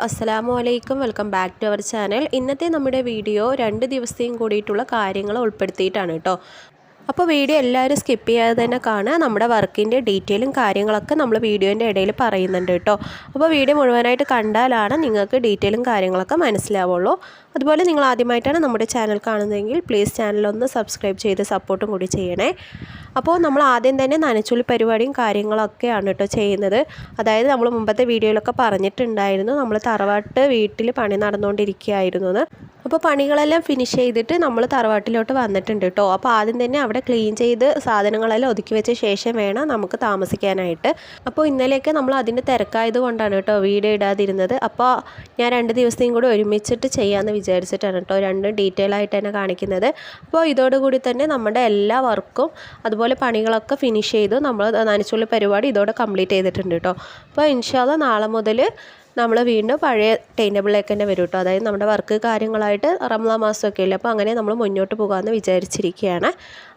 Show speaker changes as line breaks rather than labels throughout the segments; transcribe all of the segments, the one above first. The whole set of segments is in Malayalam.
അസ്സലാമു അലൈക്കും. Welcome back to our channel. ഇന്നത്തെ നമ്മുടെ വീഡിയോ 2 ദിവസത്തെയും കൂടിയിട്ടുള്ള കാര്യങ്ങൾ ഉൾപ്പെടുത്തിയിട്ടാണ് കേട്ടോ. അപ്പോൾ വീഡിയോ എല്ലാവരും സ്കിപ്പ് ചെയ്യാതെ തന്നെ കാണുക. നമ്മുടെ വർക്കിൻ്റെ ഡീറ്റെയിലും കാര്യങ്ങളൊക്കെ നമ്മൾ വീഡിയോൻ്റെ ഇടയിൽ പറയുന്നുണ്ട് കേട്ടോ. അപ്പോൾ വീഡിയോ മുഴുവനായിട്ട് കണ്ടാലാണ് നിങ്ങൾക്ക് ഡീറ്റെയിലും കാര്യങ്ങളൊക്കെ മനസ്സിലാവുള്ളൂ. അതുപോലെ നിങ്ങൾ ആദ്യമായിട്ടാണ് നമ്മുടെ ചാനൽ കാണുന്നതെങ്കിൽ പ്ലീസ് ചാനലൊന്ന് സബ്സ്ക്രൈബ് ചെയ്ത് സപ്പോർട്ടും കൂടി ചെയ്യണേ. അപ്പോൾ നമ്മൾ ആദ്യം തന്നെ നനച്ചുള്ളി പരിപാടിയും കാര്യങ്ങളൊക്കെയാണ് കേട്ടോ ചെയ്യുന്നത്. അതായത് നമ്മൾ മുമ്പത്തെ വീഡിയോയിലൊക്കെ പറഞ്ഞിട്ടുണ്ടായിരുന്നു നമ്മൾ തറവാട്ട് വീട്ടിൽ പണി നടന്നുകൊണ്ടിരിക്കുകയായിരുന്നു എന്ന്. അപ്പോൾ പണികളെല്ലാം ഫിനിഷ് ചെയ്തിട്ട് നമ്മൾ തറവാട്ടിലോട്ട് വന്നിട്ടുണ്ട് കേട്ടോ. അപ്പോൾ ആദ്യം തന്നെ അവിടെ ക്ലീൻ ചെയ്ത് സാധനങ്ങളെല്ലാം ഒതുക്കി വെച്ച ശേഷം വേണം നമുക്ക് താമസിക്കാനായിട്ട്. അപ്പോൾ ഇന്നലെയൊക്കെ നമ്മൾ അതിൻ്റെ തിരക്കായത് കൊണ്ടാണ് കേട്ടോ വീഡിയോ ഇടാതിരുന്നത്. അപ്പോൾ ഞാൻ 2 ദിവസത്തെയും കൂടി ഒരുമിച്ചിട്ട് ചെയ്യാമെന്ന് വിചാരിച്ചിട്ടാണ് കേട്ടോ രണ്ടും ഡീറ്റെയിൽ ആയിട്ട് തന്നെ കാണിക്കുന്നത്. അപ്പോൾ ഇതോടുകൂടി തന്നെ നമ്മുടെ എല്ലാ വർക്കും അതുപോലെ പണികളൊക്കെ ഫിനിഷ് ചെയ്തു. നമ്മൾ നനച്ചുള്ളി പരിപാടി ഇതോടെ കംപ്ലീറ്റ് ചെയ്തിട്ടുണ്ട് കേട്ടോ. അപ്പോൾ ഇൻഷാ അല്ലാഹ് നാളെ മുതൽ നമ്മൾ വീണ്ടും പഴയ ടൈം ടേബിളിലേക്ക് തന്നെ വരും കേട്ടോ. അതായത് നമ്മുടെ വർക്ക് കാര്യങ്ങളായിട്ട് റമദാൻ മാസമൊക്കെ ഇല്ല. അപ്പോൾ അങ്ങനെ നമ്മൾ മുന്നോട്ട് പോകാമെന്ന് വിചാരിച്ചിരിക്കുകയാണ്.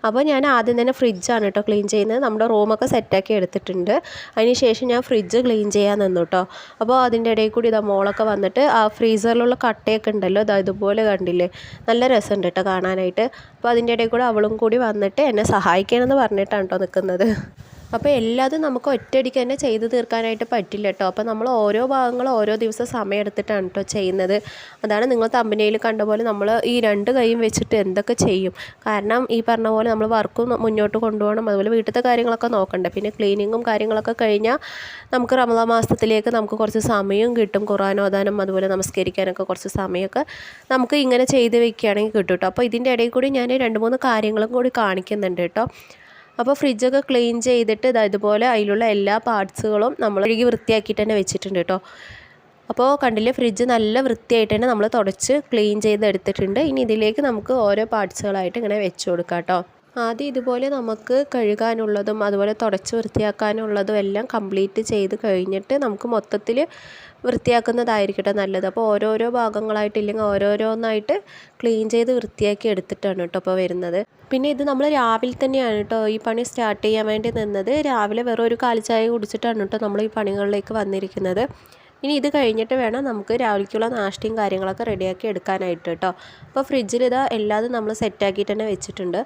അപ്പോൾ ഞാൻ ആദ്യം തന്നെ ഫ്രിഡ്ജാണ് കേട്ടോ ക്ലീൻ ചെയ്യുന്നത്. നമ്മുടെ റൂമൊക്കെ സെറ്റാക്കി എടുത്തിട്ടുണ്ട്. അതിന് ശേഷം ഞാൻ ഫ്രിഡ്ജ് ക്ലീൻ ചെയ്യാൻ നിന്നു കേട്ടോ. അപ്പോൾ അതിൻ്റെ ഇടയിൽ കൂടി ഇതാ മോളൊക്കെ വന്നിട്ട് ആ ഫ്രീസറിലുള്ള കട്ടയൊക്കെ ഉണ്ടല്ലോ ഇതാ ഇതുപോലെ കണ്ടില്ലേ, നല്ല രസമുണ്ട് കേട്ടോ കാണാനായിട്ട്. അപ്പോൾ അതിൻ്റെ ഇടയിൽ കൂടെ അവളും കൂടി വന്നിട്ട് എന്നെ സഹായിക്കണമെന്ന് പറഞ്ഞിട്ടാണ് കേട്ടോ നിൽക്കുന്നത്. അപ്പോൾ എല്ലാതും നമുക്ക് ഒറ്റയടിക്ക് തന്നെ ചെയ്ത് തീർക്കാനായിട്ട് പറ്റില്ല കേട്ടോ. അപ്പോൾ നമ്മൾ ഓരോ ഭാഗങ്ങളും ഓരോ ദിവസം സമയം എടുത്തിട്ടാണ് കേട്ടോ ചെയ്യുന്നത്. അതാണ് നിങ്ങൾ തമ്പനയിൽ കണ്ട പോലെ നമ്മൾ ഈ 2 കൈയും വെച്ചിട്ട് എന്തൊക്കെ ചെയ്യും. കാരണം ഈ പറഞ്ഞ പോലെ നമ്മൾ വർക്കും മുന്നോട്ട് കൊണ്ടുപോകണം, അതുപോലെ വീട്ടിലത്തെ കാര്യങ്ങളൊക്കെ നോക്കണ്ടേ. പിന്നെ ക്ലീനിങ്ങും കാര്യങ്ങളൊക്കെ കഴിഞ്ഞാൽ നമുക്ക് റമദാൻ മാസത്തിലേക്ക് നമുക്ക് കുറച്ച് സമയവും കിട്ടും. ഖുർആൻ ഓതാനും അതുപോലെ നമസ്കരിക്കാനൊക്കെ കുറച്ച് സമയമൊക്കെ നമുക്ക് ഇങ്ങനെ ചെയ്ത് വെക്കുകയാണെങ്കിൽ കിട്ടും കേട്ടോ. അപ്പോൾ ഇതിൻ്റെ ഇടയിൽ കൂടി ഞാൻ 2-3 കാര്യങ്ങളും കൂടി കാണിക്കുന്നുണ്ട് കേട്ടോ. അപ്പോൾ ഫ്രിഡ്ജൊക്കെ ക്ലീൻ ചെയ്തിട്ട് ഇതുപോലെ അതിലുള്ള എല്ലാ പാർട്സുകളും നമ്മൾ കഴുകി വൃത്തിയാക്കിയിട്ട് തന്നെ വെച്ചിട്ടുണ്ട് കേട്ടോ. അപ്പോൾ കണ്ടില്ലേ, ഫ്രിഡ്ജ് നല്ല വൃത്തിയായിട്ട് തന്നെ നമ്മൾ തുടച്ച് ക്ലീൻ ചെയ്ത് എടുത്തിട്ടുണ്ട്. ഇനി ഇതിലേക്ക് നമുക്ക് ഓരോ പാർട്സുകളായിട്ട് ഇങ്ങനെ വെച്ച് കൊടുക്കാം കേട്ടോ. ആദ്യം ഇതുപോലെ നമുക്ക് കഴുകാനുള്ളതും അതുപോലെ തുടച്ച് വൃത്തിയാക്കാനുള്ളതും എല്ലാം കംപ്ലീറ്റ് ചെയ്ത് കഴിഞ്ഞിട്ട് നമുക്ക് മൊത്തത്തിൽ വൃത്തിയാക്കുന്നതായിരിക്കട്ടെ നല്ലത്. അപ്പോൾ ഓരോരോ ഭാഗങ്ങളായിട്ടില്ലെങ്കിൽ ഓരോരോന്നായിട്ട് ക്ലീൻ ചെയ്ത് വൃത്തിയാക്കി എടുത്തിട്ടാണ് കേട്ടോ അപ്പോൾ വരുന്നത്. പിന്നെ ഇത് നമ്മൾ രാവിലെ തന്നെയാണ് കേട്ടോ ഈ പണി സ്റ്റാർട്ട് ചെയ്യാൻ വേണ്ടി നിന്നത്. രാവിലെ വെറും ഒരു കാലിച്ചായ കുടിച്ചിട്ടാണ് കേട്ടോ നമ്മൾ ഈ പണികളിലേക്ക് വന്നിരിക്കുന്നത്. ഇനി ഇത് കഴിഞ്ഞിട്ട് വേണം നമുക്ക് രാവിലേക്കുള്ള നാഷ്ടയും കാര്യങ്ങളൊക്കെ റെഡിയാക്കി എടുക്കാനായിട്ട് കേട്ടോ. അപ്പോൾ ഫ്രിഡ്ജിൽ ഇതാ എല്ലാതും നമ്മൾ സെറ്റാക്കിയിട്ട് തന്നെ വെച്ചിട്ടുണ്ട്.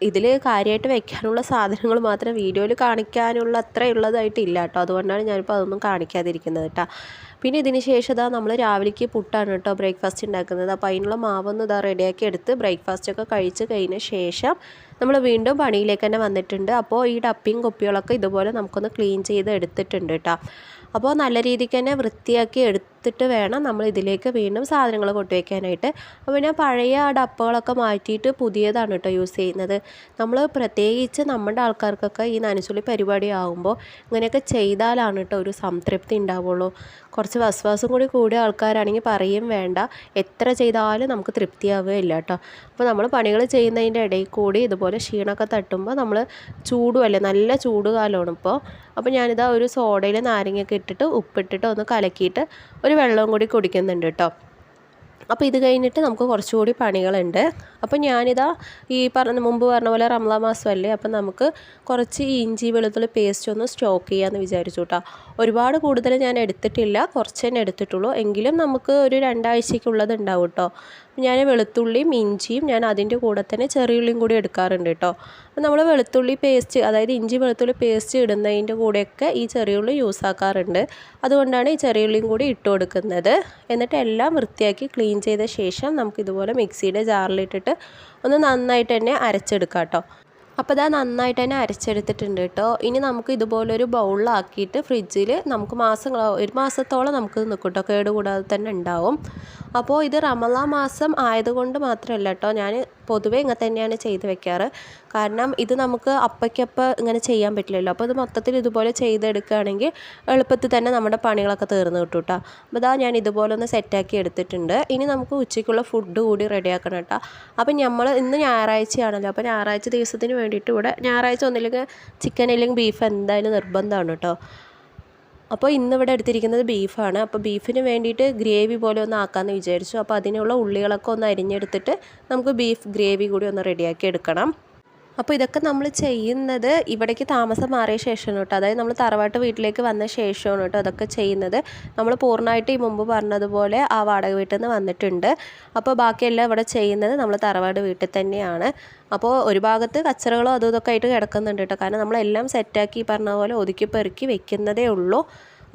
ഇതിൽ കാര്യമായിട്ട് വെക്കാനുള്ള സാധനങ്ങൾ മാത്രം വീഡിയോയിൽ കാണിക്കാനുള്ള അത്ര ഉള്ളതായിട്ടില്ല കേട്ടോ. അതുകൊണ്ടാണ് ഞാനിപ്പോൾ അതൊന്നും കാണിക്കാതിരിക്കുന്നത് കേട്ടോ. പിന്നെ ഇതിന് ശേഷം ഇതാ നമ്മൾ രാവിലേക്ക് പുട്ടാണ് കേട്ടോ ബ്രേക്ക്ഫാസ്റ്റ് ഉണ്ടാക്കുന്നത്. അപ്പോൾ അതിനുള്ള മാവൊന്നും ഇതാ റെഡിയാക്കി എടുത്ത് ബ്രേക്ക്ഫാസ്റ്റൊക്കെ കഴിച്ച് കഴിഞ്ഞ ശേഷം നമ്മൾ വീണ്ടും പണിയിലേക്ക് തന്നെ വന്നിട്ടുണ്ട്. അപ്പോൾ ഈ ഡപ്പിയും കുപ്പികളൊക്കെ ഇതുപോലെ നമുക്കൊന്ന് ക്ലീൻ ചെയ്ത് എടുത്തിട്ടുണ്ട് കേട്ടോ. അപ്പോൾ നല്ല രീതിക്ക് തന്നെ വൃത്തിയാക്കി എടുത്തിട്ട് വേണം നമ്മൾ ഇതിലേക്ക് വീണ്ടും സാധനങ്ങൾ കൊണ്ടുവയ്ക്കാനായിട്ട്. അപ്പോൾ ഞാൻ പഴയ ഡപ്പകളൊക്കെ മാറ്റിയിട്ട് പുതിയതാണ് കേട്ടോ യൂസ് ചെയ്യുന്നത്. നമ്മൾ പ്രത്യേകിച്ച് നമ്മുടെ ആൾക്കാർക്കൊക്കെ ഈ നനച്ചുള്ളി പരിപാടി ആകുമ്പോൾ ഇങ്ങനെയൊക്കെ ചെയ്താലാണ് കേട്ടോ ഒരു സംതൃപ്തി ഉണ്ടാവുള്ളൂ. കുറച്ച് വസ്വാസം കൂടി കൂടിയ ആൾക്കാരാണെങ്കിൽ പറയും വേണ്ട, എത്ര ചെയ്താലും നമുക്ക് തൃപ്തിയാവുകയില്ല കേട്ടോ. അപ്പോൾ നമ്മൾ പണികൾ ചെയ്യുന്നതിൻ്റെ ഇടയിൽ കൂടി ഇതുപോലെ ക്ഷീണമൊക്കെ തട്ടുമ്പോൾ നമ്മൾ ചൂടുമല്ലേ, നല്ല ചൂട് കാലമാണ് ഇപ്പോൾ. അപ്പോൾ ഞാനിതാ ഒരു സോഡയിൽ നാരങ്ങയൊക്കെ ഇട്ടിട്ട് ഉപ്പിട്ടിട്ട് ഒന്ന് കലക്കിയിട്ട് ഒരു വെള്ളവും കൂടി കുടിക്കുന്നുണ്ട് കേട്ടോ. അപ്പോൾ ഇത് കഴിഞ്ഞിട്ട് നമുക്ക് കുറച്ചുകൂടി പണികളുണ്ട്. അപ്പോൾ ഞാനിതാ ഈ മുമ്പ് പറഞ്ഞ പോലെ റമദാൻ മാസമല്ലേ, അപ്പം നമുക്ക് കുറച്ച് ഇഞ്ചി വെളുത്തുള്ളി പേസ്റ്റ് ഒന്ന് സ്റ്റോക്ക് ചെയ്യാമെന്ന് വിചാരിച്ചു കേട്ടോ. ഒരുപാട് കൂടുതൽ ഞാൻ എടുത്തിട്ടില്ല, കുറച്ച് തന്നെ എടുത്തിട്ടുള്ളൂ. എങ്കിലും നമുക്ക് ഒരു 2 ആഴ്ചയ്ക്കുള്ളത് ഉണ്ടാവും കേട്ടോ. ഞാൻ വെളുത്തുള്ളിയും ഇഞ്ചിയും ഞാൻ അതിൻ്റെ കൂടെ തന്നെ ചെറിയുള്ളിയും കൂടി എടുക്കാറുണ്ട് കേട്ടോ. അപ്പോൾ നമ്മൾ വെളുത്തുള്ളി പേസ്റ്റ്, അതായത് ഇഞ്ചി വെളുത്തുള്ളി പേസ്റ്റ് ഇടുന്നതിൻ്റെ കൂടെയൊക്കെ ഈ ചെറിയുള്ളി യൂസ് ആക്കാറുണ്ട്. അതുകൊണ്ടാണ് ഈ ചെറിയുള്ളിയും കൂടി ഇട്ട് കൊടുക്കുന്നത്. എന്നിട്ട് എല്ലാം വൃത്തിയാക്കി ക്ലീൻ ചെയ്ത ശേഷം നമുക്കിതുപോലെ മിക്സിയുടെ ജാറിലിട്ടിട്ട് ഒന്ന് നന്നായിട്ട് തന്നെ അരച്ചെടുക്കാം കേട്ടോ. അപ്പോൾ ഇതാ നന്നായിട്ട് തന്നെ അരച്ചെടുത്തിട്ടുണ്ട് കേട്ടോ. ഇനി നമുക്ക് ഇതുപോലൊരു ബൗളിലാക്കിയിട്ട് ഫ്രിഡ്ജിൽ നമുക്ക് ഒരു മാസത്തോളം നമുക്ക് നിൽക്കും കേട്ടോ, കേടുകൂടാതെ തന്നെ ഉണ്ടാവും. അപ്പോൾ ഇത് റമദാൻ മാസം ആയതുകൊണ്ട് മാത്രമല്ല കേട്ടോ, ഞാൻ പൊതുവേ ഇങ്ങനെ തന്നെയാണ് ചെയ്ത് വെക്കാറ്. കാരണം ഇത് നമുക്ക് അപ്പയ്ക്കപ്പം ഇങ്ങനെ ചെയ്യാൻ പറ്റില്ലല്ലോ. അപ്പോൾ ഇത് മൊത്തത്തിൽ ഇതുപോലെ ചെയ്തെടുക്കുകയാണെങ്കിൽ എളുപ്പത്തിൽ തന്നെ നമ്മുടെ പണികളൊക്കെ തീർന്ന് കിട്ടും കേട്ടോ. അപ്പോൾ ഇതാ ഞാൻ ഇതുപോലെ ഒന്ന് സെറ്റാക്കി എടുത്തിട്ടുണ്ട്. ഇനി നമുക്ക് ഉച്ചയ്ക്കുള്ള ഫുഡ് കൂടി റെഡിയാക്കണം കേട്ടോ. അപ്പം നമ്മൾ ഇന്ന് ഞായറാഴ്ചയാണല്ലോ, അപ്പോൾ ഞായറാഴ്ച ദിവസത്തിന് വേണ്ടിയിട്ട് ഇവിടെ ഞായറാഴ്ച ഒന്നില്ലെങ്കിൽ ചിക്കൻ അല്ലെങ്കിൽ ബീഫ് എന്തായാലും നിർബന്ധമാണ് കേട്ടോ. അപ്പോൾ ഇന്നിവിടെ എടുത്തിരിക്കുന്നത് ബീഫാണ്. അപ്പോൾ ബീഫിന് വേണ്ടിയിട്ട് ഗ്രേവി പോലെ ഒന്ന് ആക്കാമെന്ന് വിചാരിച്ചു. അപ്പോൾ അതിനുള്ള ഉള്ളികളൊക്കെ ഒന്ന് അരിഞ്ഞെടുത്തിട്ട് നമുക്ക് ബീഫ് ഗ്രേവി കൂടി ഒന്ന് റെഡിയാക്കി എടുക്കണം. അപ്പോൾ ഇതൊക്കെ നമ്മൾ ചെയ്യുന്നത് ഇവിടേക്ക് താമസം മാറിയ ശേഷമാണ് കേട്ടോ. അതായത് നമ്മൾ തറവാട്ട് വീട്ടിലേക്ക് വന്ന ശേഷമാണ് കേട്ടോ അതൊക്കെ ചെയ്യുന്നത്. നമ്മൾ പൂർണ്ണമായിട്ട് ഈ മുമ്പ് പറഞ്ഞതുപോലെ ആ വാടക വീട്ടിൽ നിന്ന് വന്നിട്ടുണ്ട്. അപ്പോൾ ബാക്കിയെല്ലാം ഇവിടെ ചെയ്യുന്നത് നമ്മൾ തറവാട് വീട്ടിൽ തന്നെയാണ്. അപ്പോൾ ഒരു ഭാഗത്ത് കച്ചറകളോ അതും ഇതൊക്കെ ആയിട്ട് കിടക്കുന്നുണ്ട് കേട്ടോ. കാരണം നമ്മളെല്ലാം സെറ്റാക്കി പറഞ്ഞ പോലെ ഒതുക്കി പെറുക്കി വെക്കുന്നതേ ഉള്ളൂ.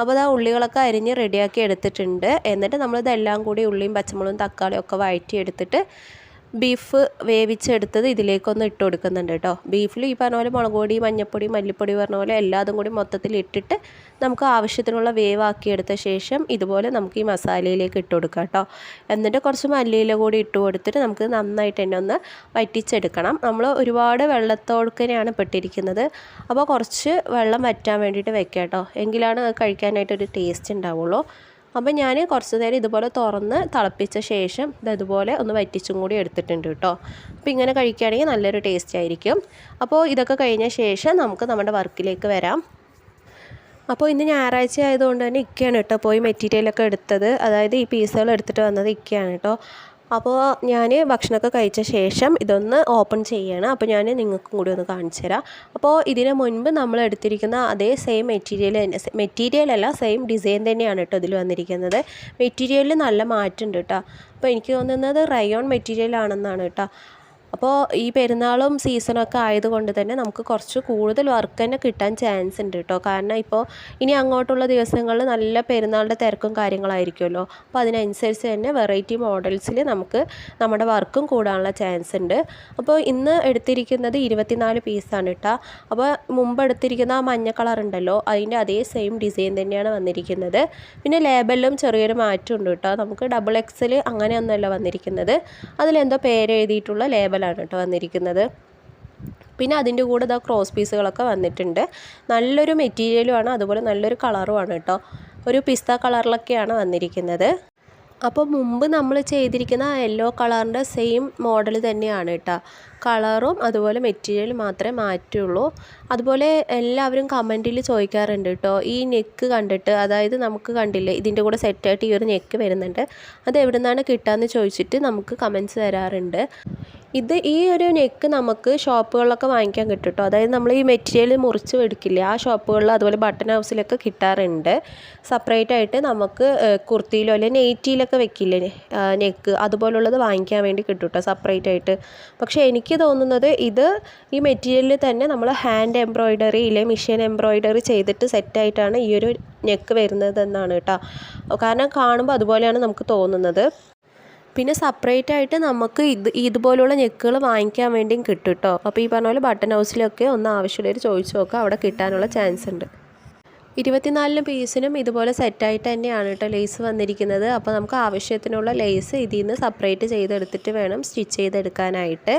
അപ്പോൾ ആ ഉള്ളികളൊക്കെ അരിഞ്ഞ് റെഡിയാക്കി എടുത്തിട്ടുണ്ട്. എന്നിട്ട് നമ്മളിതെല്ലാം കൂടി ഉള്ളിയും പച്ചമുളകും തക്കാളിയും ഒക്കെ വഴറ്റി എടുത്തിട്ട് ബീഫ് വേവിച്ചെടുത്തത് ഇതിലേക്കൊന്ന് ഇട്ട് കൊടുക്കുന്നുണ്ട് കേട്ടോ. ബീഫിൽ ഈ പറഞ്ഞ പോലെ മുളക് പൊടി, മഞ്ഞൾപ്പൊടി, മല്ലിപ്പൊടി പറഞ്ഞ പോലെ എല്ലാതും കൂടി മൊത്തത്തിൽ ഇട്ടിട്ട് നമുക്ക് ആവശ്യത്തിനുള്ള വേവാക്കിയെടുത്ത ശേഷം ഇതുപോലെ നമുക്ക് ഈ മസാലയിലേക്ക് ഇട്ട് കൊടുക്കാം കേട്ടോ. എന്നിട്ട് കുറച്ച് മല്ലിയില കൂടി ഇട്ട് കൊടുത്തിട്ട് നമുക്ക് നന്നായിട്ട് തന്നെ ഒന്ന് വറ്റിച്ചെടുക്കണം. നമ്മൾ ഒരുപാട് വെള്ളത്തോടുക്കനെയാണ് പെട്ടിരിക്കുന്നത്. അപ്പോൾ കുറച്ച് വെള്ളം വറ്റാൻ വേണ്ടിയിട്ട് വെക്കാം കേട്ടോ. എങ്കിലാണ് കഴിക്കാനായിട്ടൊരു ടേസ്റ്റ് ഉണ്ടാവുള്ളൂ. അപ്പോൾ ഞാൻ കുറച്ച് നേരം ഇതുപോലെ തുറന്ന് തിളപ്പിച്ച ശേഷം ഇതുപോലെ ഒന്ന് വറ്റിച്ചും കൂടി എടുത്തിട്ടുണ്ട് കേട്ടോ. അപ്പോൾ ഇങ്ങനെ കഴിക്കുകയാണെങ്കിൽ നല്ലൊരു ടേസ്റ്റ് ആയിരിക്കും. അപ്പോൾ ഇതൊക്കെ കഴിഞ്ഞ ശേഷം നമുക്ക് നമ്മുടെ വർക്കിലേക്ക് വരാം. അപ്പോൾ ഇന്ന് ഞായറാഴ്ച ആയതുകൊണ്ട് തന്നെ ഇക്കയാണ് കേട്ടോ പോയി മെറ്റീരിയലൊക്കെ എടുത്തത്. അതായത് ഈ പീസുകൾ എടുത്തിട്ട് വന്നത് ഇക്കയാണ് കേട്ടോ. അപ്പോൾ ഞാൻ ഭക്ഷണമൊക്കെ കഴിച്ച ശേഷം ഇതൊന്ന് ഓപ്പൺ ചെയ്യണം. അപ്പോൾ ഞാൻ നിങ്ങൾക്കും കൂടി ഒന്ന് കാണിച്ചു തരാം. അപ്പോൾ ഇതിന് മുൻപ് നമ്മൾ എടുത്തിരിക്കുന്ന അതേ സെയിം മെറ്റീരിയലല്ല സെയിം ഡിസൈൻ തന്നെയാണ് കേട്ടോ ഇതിൽ വന്നിരിക്കുന്നത്. മെറ്റീരിയലിൽ നല്ല മാറ്റമുണ്ട് കേട്ടോ. അപ്പോൾ എനിക്ക് തോന്നുന്നത് റയോൺ മെറ്റീരിയൽ ആണെന്നാണ് കേട്ടോ. അപ്പോൾ ഈ പെരുന്നാളും സീസണൊക്കെ ആയതുകൊണ്ട് തന്നെ നമുക്ക് കുറച്ച് കൂടുതൽ വർക്ക് തന്നെ കിട്ടാൻ ചാൻസ് ഉണ്ട് കേട്ടോ. കാരണം ഇപ്പോൾ ഇനി അങ്ങോട്ടുള്ള ദിവസങ്ങളിൽ നല്ല പെരുന്നാളുടെ തിരക്കും കാര്യങ്ങളായിരിക്കുമല്ലോ. അപ്പോൾ അതിനനുസരിച്ച് തന്നെ വെറൈറ്റി മോഡൽസിൽ നമുക്ക് നമ്മുടെ വർക്കും കൂടാനുള്ള ചാൻസ് ഉണ്ട്. അപ്പോൾ ഇന്ന് എടുത്തിരിക്കുന്നത് 24 പീസാണ് കേട്ടോ. അപ്പോൾ മുമ്പ് എടുത്തിരിക്കുന്ന ആ മഞ്ഞ കളർ ഉണ്ടല്ലോ അതിൻ്റെ അതേ സെയിം ഡിസൈൻ തന്നെയാണ് വന്നിരിക്കുന്നത്. പിന്നെ ലേബലിലും ചെറിയൊരു മാറ്റമുണ്ട് കേട്ടോ. നമുക്ക് XXL അങ്ങനെയൊന്നുമല്ല വന്നിരിക്കുന്നത്. അതിലെന്തോ പേരെഴുതിയിട്ടുള്ള ലേബൽ കേട്ടോ വന്നിരിക്കുന്നത്. പിന്നെ അതിൻ്റെ കൂടെ ഇതാ ക്രോസ് പീസുകളൊക്കെ വന്നിട്ടുണ്ട്. നല്ലൊരു മെറ്റീരിയലുമാണ്, അതുപോലെ നല്ലൊരു കളറുമാണ് കേട്ടോ. ഒരു പിസ്ത കളറിലൊക്കെയാണ് വന്നിരിക്കുന്നത്. അപ്പോൾ മുമ്പ് നമ്മൾ ചെയ്തിരിക്കുന്ന യെല്ലോ കളറിൻ്റെ സെയിം മോഡൽ തന്നെയാണ് കേട്ടോ. കളറും അതുപോലെ മെറ്റീരിയൽ മാത്രമേ മാറ്റുള്ളൂ. അതുപോലെ എല്ലാവരും കമൻറ്റിൽ ചോദിക്കാറുണ്ട് കേട്ടോ ഈ നെക്ക് കണ്ടിട്ട്. അതായത് നമുക്ക് കണ്ടില്ലേ ഇതിൻ്റെ കൂടെ സെറ്റായിട്ട് ഈ ഒരു നെക്ക് വരുന്നുണ്ട്. അത് എവിടെ നിന്നാണ് കിട്ടുകയെന്ന് ചോദിച്ചിട്ട് നമുക്ക് കമൻറ്റ്സ് തരാറുണ്ട്. ഈ ഒരു നെക്ക് നമുക്ക് ഷോപ്പുകളിലൊക്കെ വാങ്ങിക്കാൻ കിട്ടും കേട്ടോ. അതായത് നമ്മൾ ഈ മെറ്റീരിയൽ മുറിച്ച് എടുക്കില്ലേ ആ ഷോപ്പുകളിൽ അതുപോലെ ബട്ടൺ ഹൗസിലൊക്കെ കിട്ടാറുണ്ട്. സെപ്പറേറ്റ് ആയിട്ട് നമുക്ക് കുർത്തിയിലോ അല്ലെങ്കിൽ നെയ്റ്റിയിലൊക്കെ വെക്കില്ലേ നെക്ക്, അതുപോലുള്ളത് വാങ്ങിക്കാൻ വേണ്ടി കിട്ടും കേട്ടോ സെപ്പറേറ്റ് ആയിട്ട്. പക്ഷേ എനിക്ക് തോന്നുന്നത് ഈ മെറ്റീരിയലിൽ തന്നെ നമ്മൾ ഹാൻഡ് എംബ്രോയിഡറി ഇല്ലേ മെഷീൻ എംബ്രോയിഡറി ചെയ്തിട്ട് സെറ്റായിട്ടാണ് ഈ ഒരു നെക്ക് വരുന്നതെന്നാണ് കേട്ടോ. കാരണം കാണുമ്പോൾ അതുപോലെയാണ് നമുക്ക് തോന്നുന്നത്. പിന്നെ സെപ്പറേറ്റ് ആയിട്ട് നമുക്ക് ഇതുപോലുള്ള നെക്കുകൾ വാങ്ങിക്കാൻ വേണ്ടിയും കിട്ടും കേട്ടോ. അപ്പോൾ ഈ പറഞ്ഞ പോലെ ബട്ടൺ ഹൗസിലൊക്കെ ഒന്ന് ആവശ്യമുള്ളവർ ചോദിച്ചു നോക്കുക, അവിടെ കിട്ടാനുള്ള ചാൻസ് ഉണ്ട്. 24 പീസിനും ഇതുപോലെ സെറ്റായിട്ട് തന്നെയാണ് കേട്ടോ ലേസ് വന്നിരിക്കുന്നത്. അപ്പോൾ നമുക്ക് ആവശ്യത്തിനുള്ള ലേസ് ഇതിൽ നിന്ന് സെപ്പറേറ്റ് ചെയ്തെടുത്തിട്ട് വേണം സ്റ്റിച്ച് ചെയ്തെടുക്കാനായിട്ട്.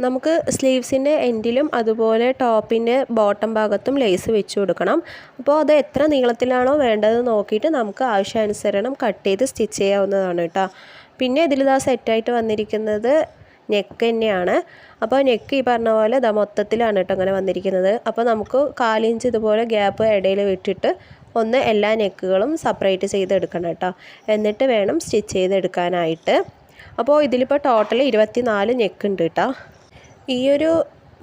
നമുക്ക് സ്ലീവ്സിൻ്റെ എൻഡിലും അതുപോലെ ടോപ്പിൻ്റെ ബോട്ടം ഭാഗത്തും ലേസ് വെച്ച് കൊടുക്കണം. അപ്പോൾ അത് എത്ര നീളത്തിലാണോ വേണ്ടത് നോക്കിയിട്ട് നമുക്ക് ആവശ്യാനുസരണം കട്ട് ചെയ്ത് സ്റ്റിച്ച് ചെയ്യാവുന്നതാണ് കേട്ടോ. പിന്നെ ഇതിലിതാ സെറ്റായിട്ട് വന്നിരിക്കുന്നത് നെക്ക് തന്നെയാണ്. അപ്പോൾ നെക്ക് ഈ പറഞ്ഞ പോലെ മൊത്തത്തിലാണ് കേട്ടോ അങ്ങനെ വന്നിരിക്കുന്നത്. അപ്പോൾ നമുക്ക് 1/4 ഇഞ്ച് ഇതുപോലെ ഗ്യാപ്പ് ഇടയിൽ വിട്ടിട്ട് ഒന്ന് എല്ലാ നെക്കുകളും സെപ്പറേറ്റ് ചെയ്തെടുക്കണം കേട്ടോ. എന്നിട്ട് വേണം സ്റ്റിച്ച് ചെയ്തെടുക്കാനായിട്ട്. അപ്പോൾ ഇതിലിപ്പോൾ ടോട്ടൽ 24 നെക്ക് ഉണ്ട് കേട്ടോ. ഈ ഒരു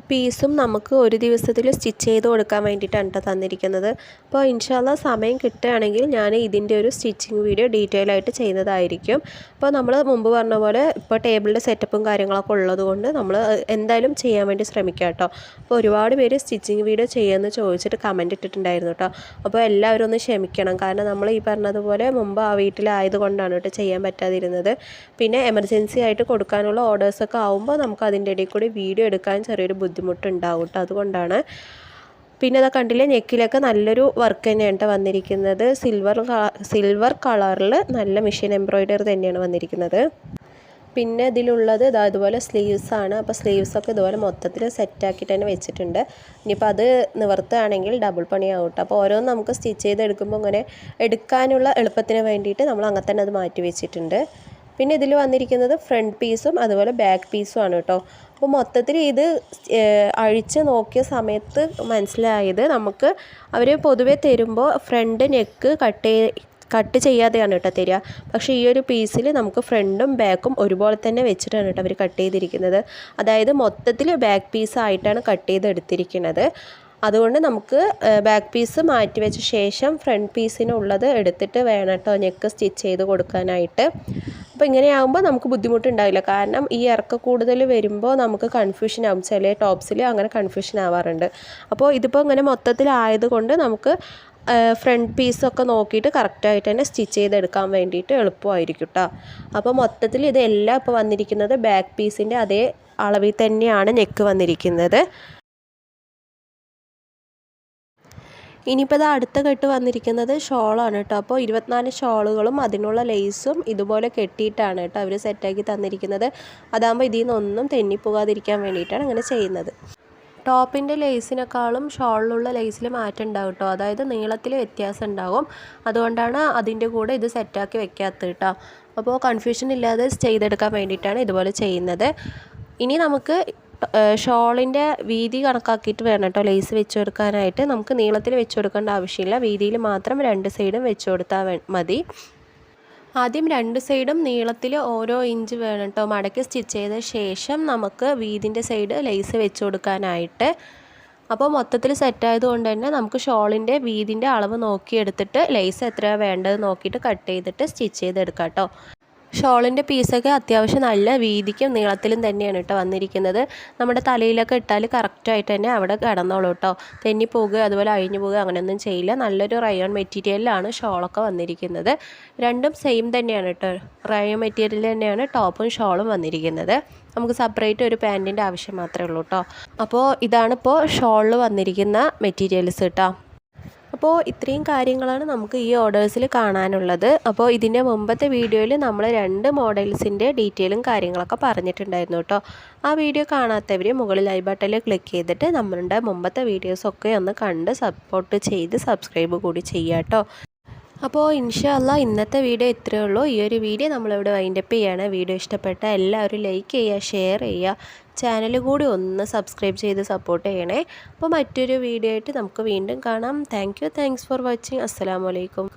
പീസും നമുക്ക് ഒരു ദിവസത്തിൽ സ്റ്റിച്ച് ചെയ്ത് കൊടുക്കാൻ വേണ്ടിയിട്ടാണ് കേട്ടോ തന്നിരിക്കുന്നത്. അപ്പോൾ ഇൻഷാല്ലാ സമയം കിട്ടുകയാണെങ്കിൽ ഞാൻ ഇതിൻ്റെ ഒരു സ്റ്റിച്ചിങ് വീഡിയോ ഡീറ്റെയിൽ ആയിട്ട് ചെയ്യുന്നതായിരിക്കും. അപ്പോൾ നമ്മൾ മുമ്പ് പറഞ്ഞ പോലെ ഇപ്പോൾ ടേബിളിൻ്റെ സെറ്റപ്പും കാര്യങ്ങളൊക്കെ ഉള്ളതുകൊണ്ട് നമ്മൾ എന്തായാലും ചെയ്യാൻ വേണ്ടി ശ്രമിക്കാം കേട്ടോ. അപ്പോൾ ഒരുപാട് പേര് സ്റ്റിച്ചിങ് വീഡിയോ ചെയ്യുമെന്ന് ചോദിച്ചിട്ട് കമൻറ്റ് ഇട്ടിട്ടുണ്ടായിരുന്നു കേട്ടോ. അപ്പോൾ എല്ലാവരും ഒന്ന് ക്ഷമിക്കണം. കാരണം നമ്മൾ ഈ പറഞ്ഞതുപോലെ മുമ്പ് ആ വീട്ടിലായതുകൊണ്ടാണ് കേട്ടോ ചെയ്യാൻ പറ്റാതിരുന്നത്. പിന്നെ എമർജൻസി ആയിട്ട് കൊടുക്കാനുള്ള ഓർഡേഴ്സൊക്കെ ആകുമ്പോൾ നമുക്ക് അതിൻ്റെ ഇടയിൽ കൂടി വീഡിയോ എടുക്കാൻ ചെറിയൊരു ബുദ്ധിമുട്ടുണ്ടാവും കേട്ടോ. അതുകൊണ്ടാണ്. പിന്നെ അത് കണ്ടില്ലേ നെക്കിലൊക്കെ നല്ലൊരു വർക്ക് തന്നെയാണ് കേട്ടോ വന്നിരിക്കുന്നത്. സിൽവർ കളറിൽ നല്ല മെഷീൻ എംബ്രോയിഡറി തന്നെയാണ് വന്നിരിക്കുന്നത്. പിന്നെ ഇതിലുള്ളത് അതുപോലെ സ്ലീവ്സാണ്. അപ്പോൾ സ്ലീവ്സൊക്കെ ഇതുപോലെ മൊത്തത്തിൽ സെറ്റാക്കിയിട്ട് തന്നെ വെച്ചിട്ടുണ്ട്. ഇനിയിപ്പോൾ അത് നിവർത്തുകയാണെങ്കിൽ ഡബിൾ പണിയാവും കേട്ടോ. അപ്പോൾ ഓരോന്ന് നമുക്ക് സ്റ്റിച്ച് ചെയ്തെടുക്കുമ്പോൾ ഇങ്ങനെ എടുക്കാനുള്ള എളുപ്പത്തിന് വേണ്ടിയിട്ട് നമ്മൾ അങ്ങനെ തന്നെ അത് മാറ്റി വെച്ചിട്ടുണ്ട്. പിന്നെ ഇതിൽ വന്നിരിക്കുന്നത് ഫ്രണ്ട് പീസും അതുപോലെ ബാക്ക് പീസും ആണ് കേട്ടോ. അപ്പോൾ മൊത്തത്തിൽ ഇത് അഴിച്ച് നോക്കിയ സമയത്ത് മനസ്സിലായത് നമുക്ക് അവർ പൊതുവെ തരുമ്പോൾ ഫ്രണ്ട് നെക്ക് കട്ട് ചെയ്യാതെയാണ് കേട്ടോ തരിക. പക്ഷേ ഈ ഒരു പീസിൽ നമുക്ക് ഫ്രണ്ടും ബാക്കും ഒരുപോലെ തന്നെ വെച്ചിട്ടാണ് കേട്ടോ അവർ കട്ട് ചെയ്തിരിക്കുന്നത്. അതായത് മൊത്തത്തിൽ ബാക്ക് പീസായിട്ടാണ് കട്ട് ചെയ്തെടുത്തിരിക്കുന്നത്. അതുകൊണ്ട് നമുക്ക് ബാക്ക് പീസ് മാറ്റി വെച്ച ശേഷം ഫ്രണ്ട് പീസിനുള്ളത് എടുത്തിട്ട് വേണം കേട്ടോ നെക്ക് സ്റ്റിച്ച് ചെയ്ത് കൊടുക്കാനായിട്ട്. അപ്പോൾ ഇങ്ങനെയാകുമ്പോൾ നമുക്ക് ബുദ്ധിമുട്ടുണ്ടാവില്ല. കാരണം ഈ ഇറക്കം കൂടുതൽ വരുമ്പോൾ നമുക്ക് കൺഫ്യൂഷൻ ആവും. ചില ടോപ്സിൽ അങ്ങനെ കൺഫ്യൂഷൻ ആവാറുണ്ട്. അപ്പോൾ ഇതിപ്പോൾ ഇങ്ങനെ മൊത്തത്തിലായതുകൊണ്ട് നമുക്ക് ഫ്രണ്ട് പീസൊക്കെ നോക്കിയിട്ട് കറക്റ്റായിട്ട് തന്നെ സ്റ്റിച്ച് ചെയ്തെടുക്കാൻ വേണ്ടിയിട്ട് എളുപ്പമായിരിക്കും കേട്ടോ. അപ്പോൾ മൊത്തത്തിൽ ഇതെല്ലാം ഇപ്പോൾ വന്നിരിക്കുന്നത് ബാക്ക് പീസിൻ്റെ അതേ അളവിൽ തന്നെയാണ് നെക്ക് വന്നിരിക്കുന്നത്. ഇനിയിപ്പോൾ ഇത് അടുത്ത കെട്ട് വന്നിരിക്കുന്നത് ഷോളാണ് കേട്ടോ. അപ്പോൾ 24 ഷോളുകളും അതിനുള്ള ലേസും ഇതുപോലെ കെട്ടിയിട്ടാണ് കേട്ടോ അവർ സെറ്റാക്കി തന്നിരിക്കുന്നത്. അതാകുമ്പോൾ ഇതിൽ നിന്നൊന്നും തെന്നിപ്പോകാതിരിക്കാൻ വേണ്ടിയിട്ടാണ് അങ്ങനെ ചെയ്യുന്നത്. ടോപ്പിൻ്റെ ലേസിനേക്കാളും ഷോളിലുള്ള ലേസിൽ മാറ്റം ഉണ്ടാവും കേട്ടോ. അതായത് നീളത്തിൽ വ്യത്യാസം ഉണ്ടാവും. അതുകൊണ്ടാണ് അതിൻ്റെ കൂടെ ഇത് സെറ്റാക്കി വെക്കാത്തത് കേട്ടോ. അപ്പോൾ കൺഫ്യൂഷൻ ഇല്ലാതെ ചെയ്തെടുക്കാൻ വേണ്ടിയിട്ടാണ് ഇതുപോലെ ചെയ്യുന്നത്. ഇനി നമുക്ക് ഷോളിൻ്റെ വീതി കണക്കാക്കിയിട്ട് വേണം കേട്ടോ ലേസ് വെച്ച് കൊടുക്കാനായിട്ട്. നമുക്ക് നീളത്തിൽ വെച്ച് കൊടുക്കേണ്ട ആവശ്യമില്ല. വീതിയിൽ മാത്രം 2 സൈഡും വെച്ച് കൊടുത്താൽ മതി. ആദ്യം 2 സൈഡും നീളത്തിൽ ഓരോ ഇഞ്ച് വേണം കേട്ടോ മടക്കി സ്റ്റിച്ച് ചെയ്ത ശേഷം നമുക്ക് വീതിൻ്റെ സൈഡ് ലേസ് വെച്ച് കൊടുക്കാനായിട്ട്. അപ്പോൾ മൊത്തത്തിൽ സെറ്റായതുകൊണ്ട് തന്നെ നമുക്ക് ഷോളിൻ്റെ വീതിൻ്റെ അളവ് നോക്കിയെടുത്തിട്ട് ലേസ് എത്രയാണ് വേണ്ടത് നോക്കിയിട്ട് കട്ട് ചെയ്തിട്ട് സ്റ്റിച്ച് ചെയ്തെടുക്കാം കേട്ടോ. ഷോളിൻ്റെ പീസൊക്കെ അത്യാവശ്യം നല്ല വീതിക്കും നീളത്തിലും തന്നെയാണ് കേട്ടോ വന്നിരിക്കുന്നത്. നമ്മുടെ തലയിലൊക്കെ ഇട്ടാൽ കറക്റ്റായിട്ട് തന്നെ അവിടെ കിടന്നോളൂ കേട്ടോ. തെന്നി പോകുക അതുപോലെ അഴിഞ്ഞു പോകുക അങ്ങനെയൊന്നും ചെയ്യില്ല. നല്ലൊരു റയോൺ മെറ്റീരിയലിലാണ് ഷോളൊക്കെ വന്നിരിക്കുന്നത്. രണ്ടും സെയിം തന്നെയാണ് കേട്ടോ. റയോൺ മെറ്റീരിയൽ തന്നെയാണ് ടോപ്പും ഷോളും വന്നിരിക്കുന്നത്. നമുക്ക് സെപ്പറേറ്റ് ഒരു പാൻറ്റിൻ്റെ ആവശ്യം മാത്രമേ ഉള്ളൂ കേട്ടോ. അപ്പോൾ ഇതാണിപ്പോൾ ഷോളിൽ വന്നിരിക്കുന്ന മെറ്റീരിയൽസ് കേട്ടോ. അപ്പോൾ ഇത്രയും കാര്യങ്ങളാണ് നമുക്ക് ഈ ഓർഡേഴ്സിൽ കാണാനുള്ളത്. അപ്പോൾ ഇതിൻ്റെ മുമ്പത്തെ വീഡിയോയിൽ നമ്മൾ 2 മോഡൽസിൻ്റെ ഡീറ്റെയിലും കാര്യങ്ങളൊക്കെ പറഞ്ഞിട്ടുണ്ടായിരുന്നു കേട്ടോ. ആ വീഡിയോ കാണാത്തവർ മുകളിൽ ഐ ബട്ടണിൽ ക്ലിക്ക് ചെയ്തിട്ട് നമ്മളുടെ മുമ്പത്തെ വീഡിയോസൊക്കെ ഒന്ന് കണ്ട് സപ്പോർട്ട് ചെയ്ത് സബ്സ്ക്രൈബ് കൂടി ചെയ്യുക കേട്ടോ. അപ്പോൾ ഇൻഷാ അല്ലാഹ് ഇന്നത്തെ വീഡിയോ ഇത്രയേ ഉള്ളൂ. ഈ ഒരു വീഡിയോ നമ്മളിവിടെ വൈൻഡപ്പ് ചെയ്യുകയാണ്. വീഡിയോ ഇഷ്ടപ്പെട്ട എല്ലാവരും ലൈക്ക് ചെയ്യുക, ഷെയർ ചെയ്യുക, ചാനൽ കൂടി ഒന്ന് സബ്സ്ക്രൈബ് ചെയ്ത് സപ്പോർട്ട് ചെയ്യണേ. അപ്പോൾ മറ്റൊരു വീഡിയോ ആയിട്ട് നമുക്ക് വീണ്ടും കാണാം. Thanks for watching. അസ്സലാമു അലൈക്കും.